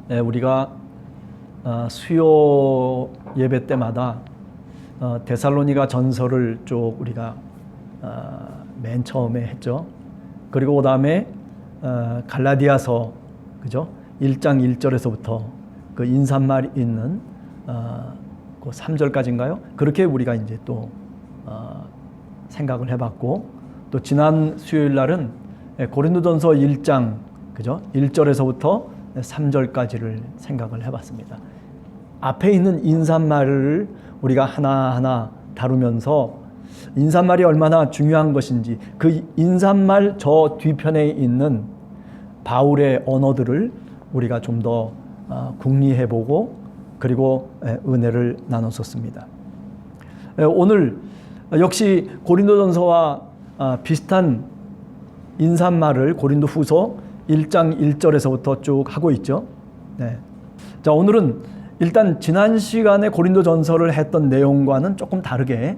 우리가 수요 예배 때마다 데살로니가 전서를 쭉 우리가 맨 처음에 했죠. 그리고 그다음에 갈라디아서, 그죠? 1장 1절에서부터 그 인사말이 있는 그 3절까지인가요? 그렇게 우리가 이제 또 생각을 해봤고, 또 지난 수요일 날은 고린도전서 1장, 그죠? 1절에서부터 3절까지를 생각을 해봤습니다. 앞에 있는 인사말을 우리가 하나하나 다루면서 인사말이 얼마나 중요한 것인지, 그 인사말 저 뒤편에 있는 바울의 언어들을 우리가 좀 더 궁리해보고, 그리고 은혜를 나눴었습니다. 오늘 역시 고린도전서와 비슷한 인사말을 고린도후서 1장 1절에서부터 쭉 하고 있죠. 네. 자, 오늘은 일단 지난 시간에 고린도전서를 했던 내용과는 조금 다르게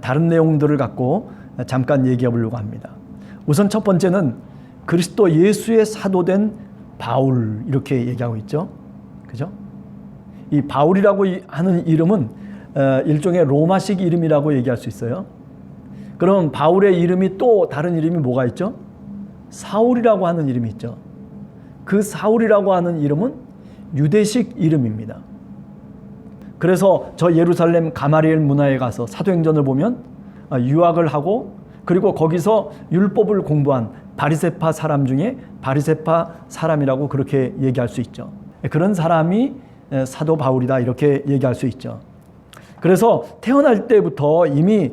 다른 내용들을 갖고 잠깐 얘기해 보려고 합니다. 우선 첫 번째는 그리스도 예수의 사도된 바울, 이렇게 얘기하고 있죠. 그죠? 이 바울이라고 하는 이름은 일종의 로마식 이름이라고 얘기할 수 있어요. 그럼 바울의 이름이 또 다른 이름이 뭐가 있죠? 사울이라고 하는 이름이 있죠. 그 사울이라고 하는 이름은 유대식 이름입니다. 그래서 저 예루살렘 가마리엘 문화에 가서 사도행전을 보면 유학을 하고, 그리고 거기서 율법을 공부한 바리새파 사람 중에 바리새파 사람이라고 그렇게 얘기할 수 있죠. 그런 사람이 사도 바울이다, 이렇게 얘기할 수 있죠. 그래서 태어날 때부터 이미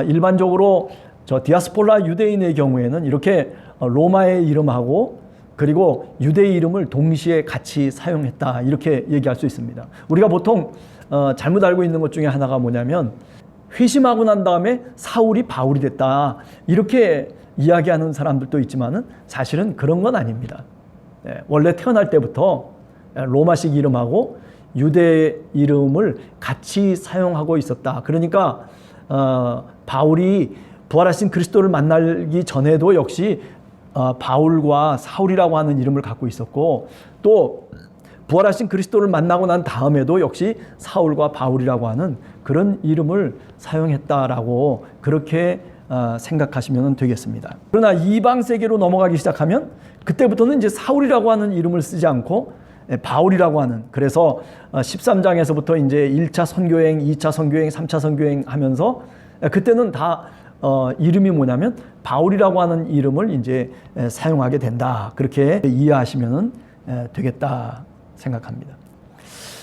일반적으로 저 디아스폴라 유대인의 경우에는 이렇게 로마의 이름하고 그리고 유대의 이름을 동시에 같이 사용했다, 이렇게 얘기할 수 있습니다. 우리가 보통 잘못 알고 있는 것 중에 하나가 뭐냐면, 회심하고 난 다음에 사울이 바울이 됐다, 이렇게 이야기하는 사람들도 있지만은 사실은 그런 건 아닙니다. 원래 태어날 때부터 로마식 이름하고 유대 이름을 같이 사용하고 있었다. 그러니까 바울이 부활하신 그리스도를 만나기 전에도 역시 바울과 사울이라고 하는 이름을 갖고 있었고, 또 부활하신 그리스도를 만나고 난 다음에도 역시 사울과 바울이라고 하는 그런 이름을 사용했다라고 그렇게 생각하시면 되겠습니다. 그러나 이방 세계로 넘어가기 시작하면 그때부터는 이제 사울이라고 하는 이름을 쓰지 않고 바울이라고 하는, 그래서 13장에서부터 이제 1차 선교행, 2차 선교행, 3차 선교행 하면서 그때는 다 이름이 뭐냐면 바울이라고 하는 이름을 이제 사용하게 된다, 그렇게 이해하시면 되겠다 생각합니다.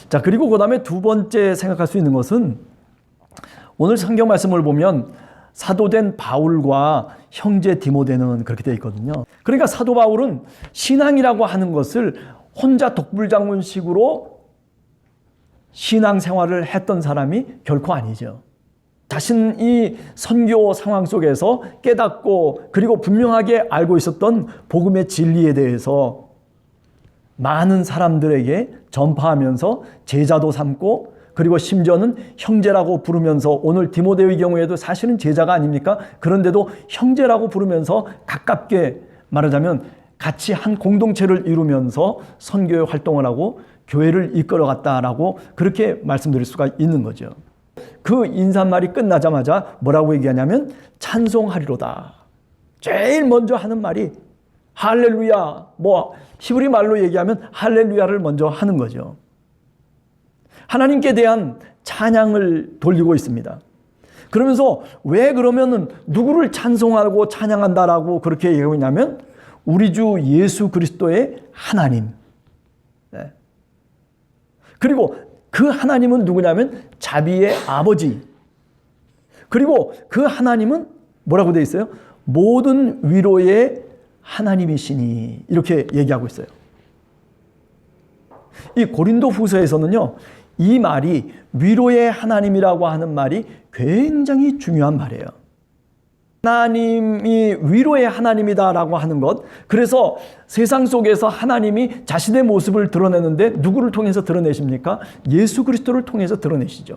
자, 그리고 그 다음에 두 번째 생각할 수 있는 것은, 오늘 성경 말씀을 보면 사도된 바울과 형제 디모데는 그렇게 되어 있거든요. 그러니까 사도 바울은 신앙이라고 하는 것을 혼자 독불장군식으로 신앙생활을 했던 사람이 결코 아니죠. 자신이 선교 상황 속에서 깨닫고 그리고 분명하게 알고 있었던 복음의 진리에 대해서 많은 사람들에게 전파하면서 제자도 삼고, 그리고 심지어는 형제라고 부르면서, 오늘 디모데의 경우에도 사실은 제자가 아닙니까? 그런데도 형제라고 부르면서 가깝게, 말하자면 같이 한 공동체를 이루면서 선교의 활동을 하고 교회를 이끌어갔다라고 그렇게 말씀드릴 수가 있는 거죠. 그 인사말이 끝나자마자 뭐라고 얘기하냐면 찬송하리로다. 제일 먼저 하는 말이 할렐루야, 히브리 말로 얘기하면 할렐루야를 먼저 하는 거죠. 하나님께 대한 찬양을 돌리고 있습니다. 그러면서 왜 그러면은 누구를 찬송하고 찬양한다라고 그렇게 얘기하고 있냐면, 우리 주 예수 그리스도의 하나님. 네. 그리고 그 하나님은 누구냐면 자비의 아버지. 그리고 그 하나님은 뭐라고 되어 있어요? 모든 위로의 하나님이시니, 이렇게 얘기하고 있어요. 이 고린도 후서에서는요, 이 말이 위로의 하나님이라고 하는 말이 굉장히 중요한 말이에요. 하나님이 위로의 하나님이다라고 하는 것, 그래서 세상 속에서 하나님이 자신의 모습을 드러내는데 누구를 통해서 드러내십니까? 예수 그리스도를 통해서 드러내시죠.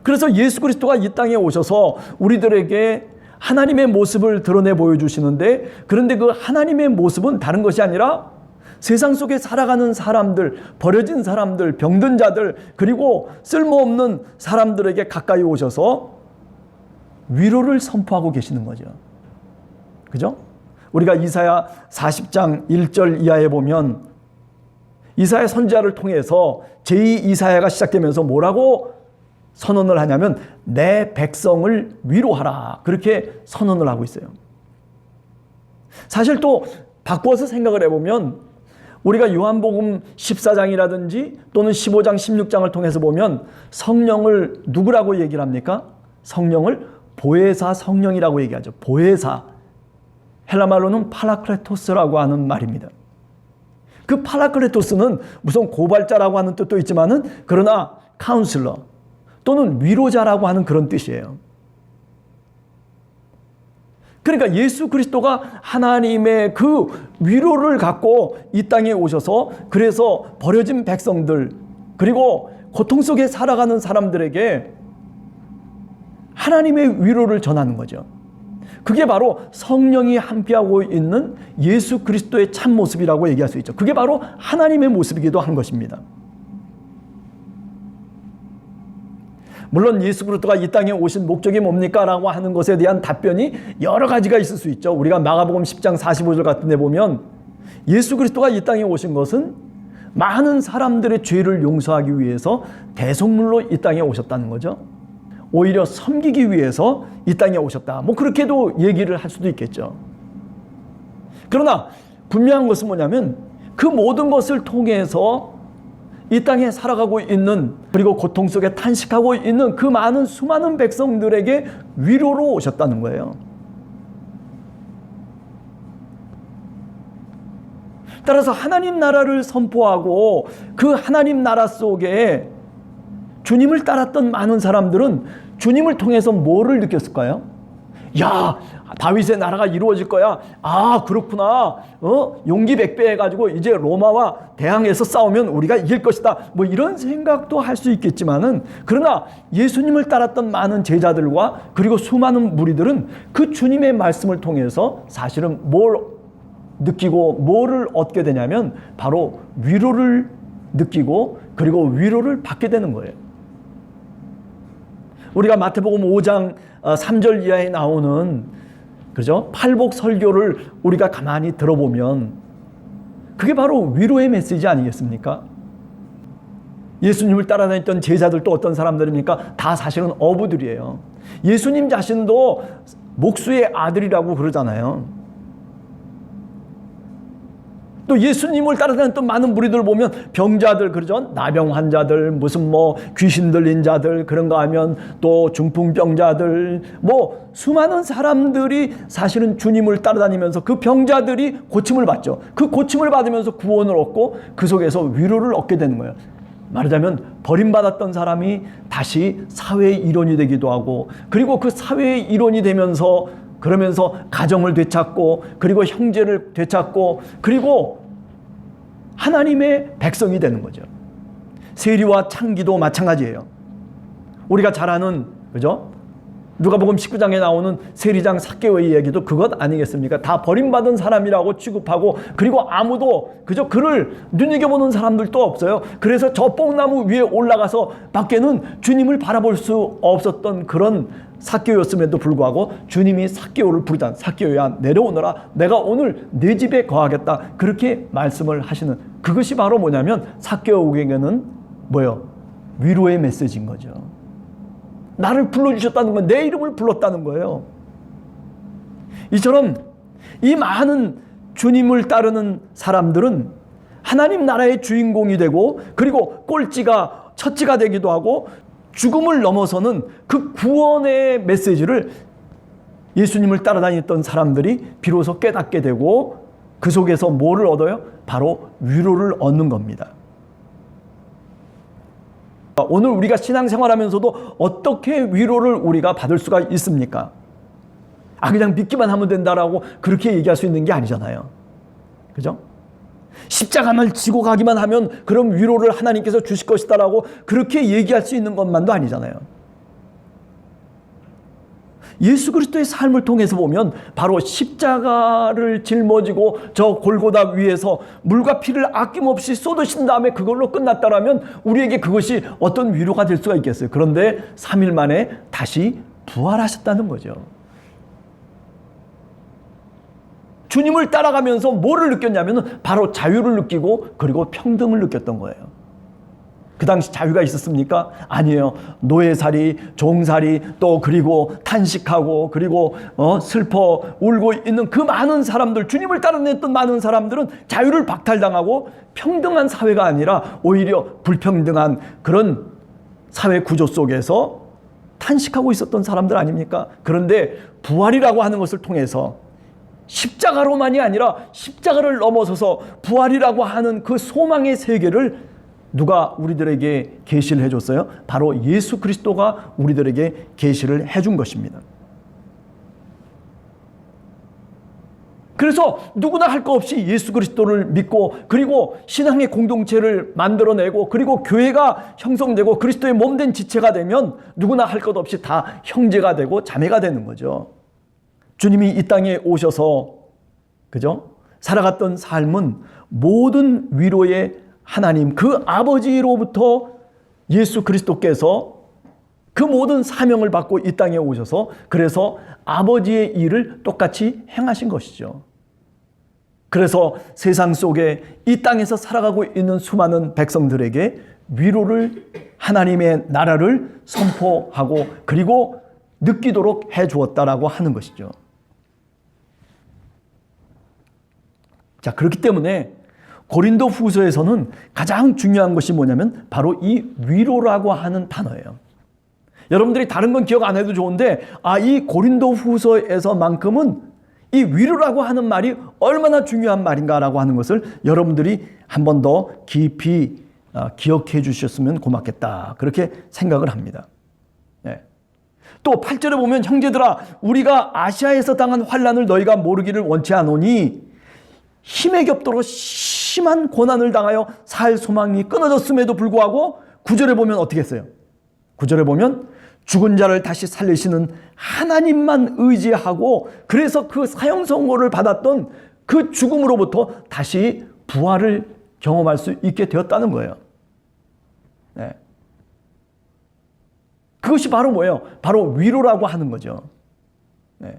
그래서 예수 그리스도가 이 땅에 오셔서 우리들에게 하나님의 모습을 드러내 보여주시는데, 그런데 그 하나님의 모습은 다른 것이 아니라 세상 속에 살아가는 사람들, 버려진 사람들, 병든 자들, 그리고 쓸모없는 사람들에게 가까이 오셔서 위로를 선포하고 계시는 거죠. 그죠? 우리가 이사야 40장 1절 이하에 보면 이사야 선지자를 통해서 제2 이사야가 시작되면서 뭐라고 선언을 하냐면 내 백성을 위로하라. 그렇게 선언을 하고 있어요. 사실 또 바꾸어서 생각을 해보면 우리가 요한복음 14장이라든지 또는 15장, 16장을 통해서 보면 성령을 누구라고 얘기를 합니까? 성령을 보혜사 성령이라고 얘기하죠. 보혜사. 헬라말로는 파라클레토스라고 하는 말입니다. 그 파라클레토스는 무슨 고발자라고 하는 뜻도 있지만은 그러나 카운슬러 또는 위로자라고 하는 그런 뜻이에요. 그러니까 예수 그리스도가 하나님의 그 위로를 갖고 이 땅에 오셔서 그래서 버려진 백성들 그리고 고통 속에 살아가는 사람들에게 하나님의 위로를 전하는 거죠. 그게 바로 성령이 함께하고 있는 예수 그리스도의 참모습이라고 얘기할 수 있죠. 그게 바로 하나님의 모습이기도 한 것입니다. 물론 예수 그리스도가 이 땅에 오신 목적이 뭡니까? 라고 하는 것에 대한 답변이 여러 가지가 있을 수 있죠. 우리가 마가복음 10장 45절 같은 데 보면 예수 그리스도가 이 땅에 오신 것은 많은 사람들의 죄를 용서하기 위해서 대속물로 이 땅에 오셨다는 거죠. 오히려 섬기기 위해서 이 땅에 오셨다. 뭐 그렇게도 얘기를 할 수도 있겠죠. 그러나 분명한 것은 뭐냐면 그 모든 것을 통해서 이 땅에 살아가고 있는 그리고 고통 속에 탄식하고 있는 그 많은 수많은 백성들에게 위로로 오셨다는 거예요. 따라서 하나님 나라를 선포하고 그 하나님 나라 속에 주님을 따랐던 많은 사람들은 주님을 통해서 뭐를 느꼈을까요? 야, 다윗의 나라가 이루어질 거야. 아, 그렇구나. 용기 백배 해가지고 이제 로마와 대항해서 싸우면 우리가 이길 것이다. 뭐 이런 생각도 할 수 있겠지만은 그러나 예수님을 따랐던 많은 제자들과 그리고 수많은 무리들은 그 주님의 말씀을 통해서 사실은 뭘 느끼고 뭐를 얻게 되냐면 바로 위로를 느끼고 그리고 위로를 받게 되는 거예요. 우리가 마태복음 5장 3절 이하에 나오는 그죠? 팔복 설교를 우리가 가만히 들어보면 그게 바로 위로의 메시지 아니겠습니까? 예수님을 따라다녔던 제자들도 어떤 사람들입니까? 다 사실은 어부들이에요. 예수님 자신도 목수의 아들이라고 그러잖아요. 또 예수님을 따라다녔던 많은 무리들 보면 병자들 그러죠. 나병 환자들 무슨 뭐 귀신 들린 자들 그런가 하면 또 중풍병자들 뭐 수많은 사람들이 사실은 주님을 따라다니면서 그 병자들이 고침을 받죠. 그 고침을 받으면서 구원을 얻고 그 속에서 위로를 얻게 되는 거예요. 말하자면 버림받았던 사람이 다시 사회의 일원이 되기도 하고 그리고 그 사회의 일원이 되면서 그러면서 가정을 되찾고 그리고 형제를 되찾고 그리고 하나님의 백성이 되는 거죠. 세리와 창기도 마찬가지예요. 우리가 잘 아는 그죠? 누가복음 19장에 나오는 세리장 삭개오의 얘기도 그것 아니겠습니까? 다 버림받은 사람이라고 취급하고 그리고 아무도 그저 그를 눈여겨보는 사람들도 없어요. 그래서 저 뽕나무 위에 올라가서 밖에는 주님을 바라볼 수 없었던 그런 삭개오였음에도 불구하고 주님이 삭개오를 부르다. 삭개오야 내려오너라. 내가 오늘 내 집에 거하겠다. 그렇게 말씀을 하시는 그것이 바로 뭐냐면 삭개오에게는 뭐예요? 위로의 메시지인 거죠. 나를 불러주셨다는 건 내 이름을 불렀다는 거예요. 이처럼 이 많은 주님을 따르는 사람들은 하나님 나라의 주인공이 되고 그리고 꼴찌가 첫찌가 되기도 하고 죽음을 넘어서는 그 구원의 메시지를 예수님을 따라다녔던 사람들이 비로소 깨닫게 되고 그 속에서 뭐를 얻어요? 바로 위로를 얻는 겁니다. 오늘 우리가 신앙생활하면서도 어떻게 위로를 우리가 받을 수가 있습니까? 그냥 믿기만 하면 된다라고 그렇게 얘기할 수 있는 게 아니잖아요. 그죠? 십자가만 지고 가기만 하면 그럼 위로를 하나님께서 주실 것이다라고 그렇게 얘기할 수 있는 것만도 아니잖아요. 예수 그리스도의 삶을 통해서 보면 바로 십자가를 짊어지고 저 골고다 위에서 물과 피를 아낌없이 쏟으신 다음에 그걸로 끝났다라면 우리에게 그것이 어떤 위로가 될 수가 있겠어요. 그런데 3일 만에 다시 부활하셨다는 거죠. 주님을 따라가면서 뭐를 느꼈냐면 바로 자유를 느끼고 그리고 평등을 느꼈던 거예요. 그 당시 자유가 있었습니까? 아니에요. 노예살이, 종살이, 또 그리고 탄식하고 그리고 슬퍼 울고 있는 그 많은 사람들, 주님을 따라냈던 많은 사람들은 자유를 박탈당하고 평등한 사회가 아니라 오히려 불평등한 그런 사회 구조 속에서 탄식하고 있었던 사람들 아닙니까? 그런데 부활이라고 하는 것을 통해서 십자가로만이 아니라 십자가를 넘어서서 부활이라고 하는 그 소망의 세계를 누가 우리들에게 계시를 해줬어요? 바로 예수 그리스도가 우리들에게 계시를 해준 것입니다. 그래서 누구나 할 것 없이 예수 그리스도를 믿고 그리고 신앙의 공동체를 만들어내고 그리고 교회가 형성되고 그리스도의 몸된 지체가 되면 누구나 할 것 없이 다 형제가 되고 자매가 되는 거죠. 주님이 이 땅에 오셔서 그죠? 살아갔던 삶은 모든 위로의 하나님 그 아버지로부터 예수 그리스도께서 그 모든 사명을 받고 이 땅에 오셔서 그래서 아버지의 일을 똑같이 행하신 것이죠. 그래서 세상 속에 이 땅에서 살아가고 있는 수많은 백성들에게 위로를 하나님의 나라를 선포하고 그리고 느끼도록 해주었다라고 하는 것이죠. 자, 그렇기 때문에 고린도 후서에서는 가장 중요한 것이 뭐냐면 바로 이 위로라고 하는 단어예요. 여러분들이 다른 건 기억 안 해도 좋은데 이 고린도 후서에서만큼은 이 위로라고 하는 말이 얼마나 중요한 말인가라고 하는 것을 여러분들이 한 번 더 깊이 기억해 주셨으면 고맙겠다. 그렇게 생각을 합니다. 네. 또 8절에 보면 형제들아 우리가 아시아에서 당한 환난을 너희가 모르기를 원치 않으니 힘에 겹도록 심한 고난을 당하여 살 소망이 끊어졌음에도 불구하고 9절에 보면 어떻게 했어요? 9절에 보면 죽은 자를 다시 살리시는 하나님만 의지하고 그래서 그 사형 선고를 받았던 그 죽음으로부터 다시 부활을 경험할 수 있게 되었다는 거예요. 네. 그것이 바로 뭐예요? 바로 위로라고 하는 거죠. 네.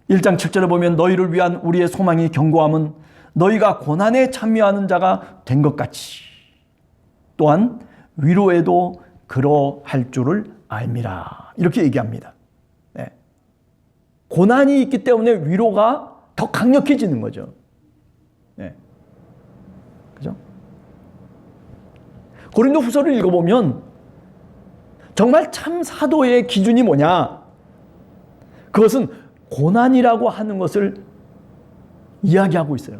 1장 7절에 보면 너희를 위한 우리의 소망이 견고함은 너희가 고난에 참여하는 자가 된 것 같이 또한 위로에도 그러할 줄을 알미라 이렇게 얘기합니다. 네. 고난이 있기 때문에 위로가 더 강력해지는 거죠. 네. 그죠? 고린도 후서를 읽어보면 정말 참 사도의 기준이 뭐냐? 그것은 고난이라고 하는 것을 이야기하고 있어요.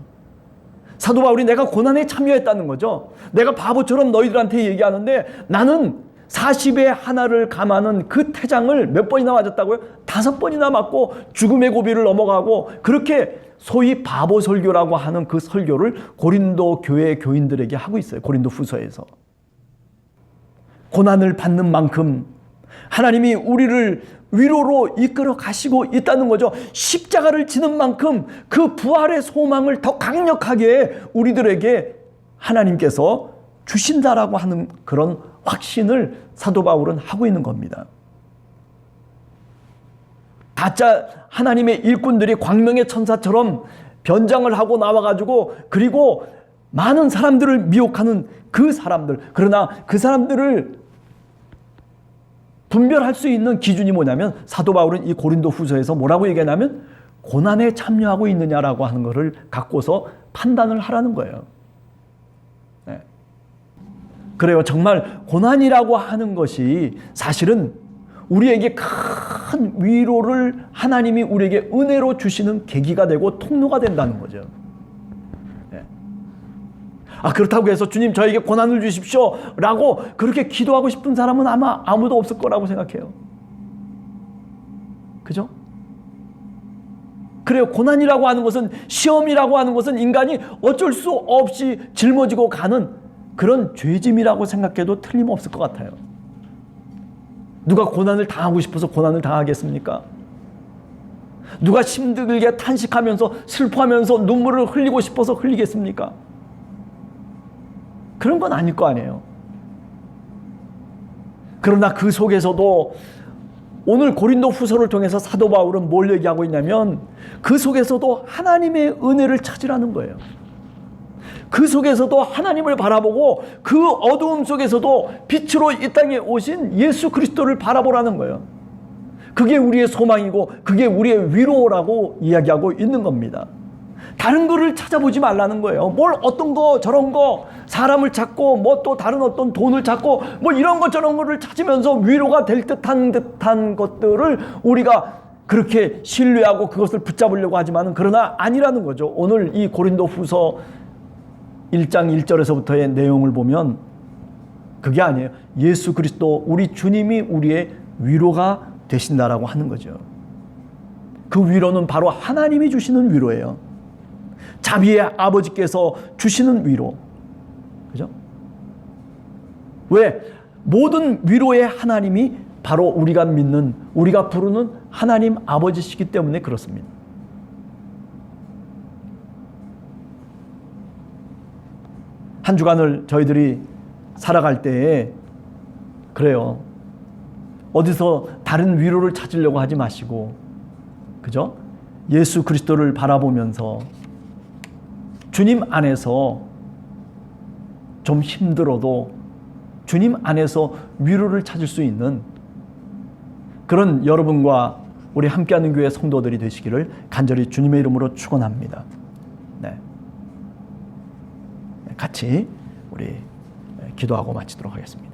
사도 바울이 내가 고난에 참여했다는 거죠. 내가 바보처럼 너희들한테 얘기하는데 나는 40의 하나를 감하는 그 태장을 몇 번이나 맞았다고요? 5번이나 맞고 죽음의 고비를 넘어가고 그렇게 소위 바보 설교라고 하는 그 설교를 고린도 교회 교인들에게 하고 있어요. 고린도 후서에서. 고난을 받는 만큼 하나님이 우리를 위로로 이끌어 가시고 있다는 거죠. 십자가를 지는 만큼 그 부활의 소망을 더 강력하게 우리들에게 하나님께서 주신다라고 하는 그런 확신을 사도 바울은 하고 있는 겁니다. 가짜 하나님의 일꾼들이 광명의 천사처럼 변장을 하고 나와가지고 그리고 많은 사람들을 미혹하는 그 사람들, 그러나 그 사람들을 분별할 수 있는 기준이 뭐냐면 사도 바울은 이 고린도 후서에서 뭐라고 얘기하냐면 고난에 참여하고 있느냐라고 하는 것을 갖고서 판단을 하라는 거예요. 네. 그래요. 정말 고난이라고 하는 것이 사실은 우리에게 큰 위로를 하나님이 우리에게 은혜로 주시는 계기가 되고 통로가 된다는 거죠. 그렇다고 해서 주님 저에게 고난을 주십시오 라고 그렇게 기도하고 싶은 사람은 아마 아무도 없을 거라고 생각해요. 그죠? 그래요. 고난이라고 하는 것은 시험이라고 하는 것은 인간이 어쩔 수 없이 짊어지고 가는 그런 죄짐이라고 생각해도 틀림없을 것 같아요. 누가 고난을 당하고 싶어서 고난을 당하겠습니까? 누가 힘들게 탄식하면서 슬퍼하면서 눈물을 흘리고 싶어서 흘리겠습니까? 그런 건 아닐 거 아니에요. 그러나 그 속에서도 오늘 고린도 후서를 통해서 사도 바울은 뭘 얘기하고 있냐면 그 속에서도 하나님의 은혜를 찾으라는 거예요. 그 속에서도 하나님을 바라보고 그 어두움 속에서도 빛으로 이 땅에 오신 예수 그리스도를 바라보라는 거예요. 그게 우리의 소망이고 그게 우리의 위로라고 이야기하고 있는 겁니다. 다른 거를 찾아보지 말라는 거예요. 뭘 어떤 거 저런 거 사람을 찾고 뭐 또 다른 어떤 돈을 찾고 뭐 이런 거 저런 거를 찾으면서 위로가 될 듯한 것들을 우리가 그렇게 신뢰하고 그것을 붙잡으려고 하지만은 그러나 아니라는 거죠. 오늘 이 고린도 후서 1장 1절에서부터의 내용을 보면 그게 아니에요. 예수 그리스도 우리 주님이 우리의 위로가 되신다라고 하는 거죠. 그 위로는 바로 하나님이 주시는 위로예요. 자비의 아버지께서 주시는 위로. 그죠? 왜? 모든 위로의 하나님이 바로 우리가 믿는, 우리가 부르는 하나님 아버지시기 때문에 그렇습니다. 한 주간을 저희들이 살아갈 때에 그래요. 어디서 다른 위로를 찾으려고 하지 마시고, 그죠? 예수 그리스도를 바라보면서 주님 안에서 좀 힘들어도 주님 안에서 위로를 찾을 수 있는 그런 여러분과 우리 함께하는 교회 성도들이 되시기를 간절히 주님의 이름으로 축원합니다. 네. 같이 우리 기도하고 마치도록 하겠습니다.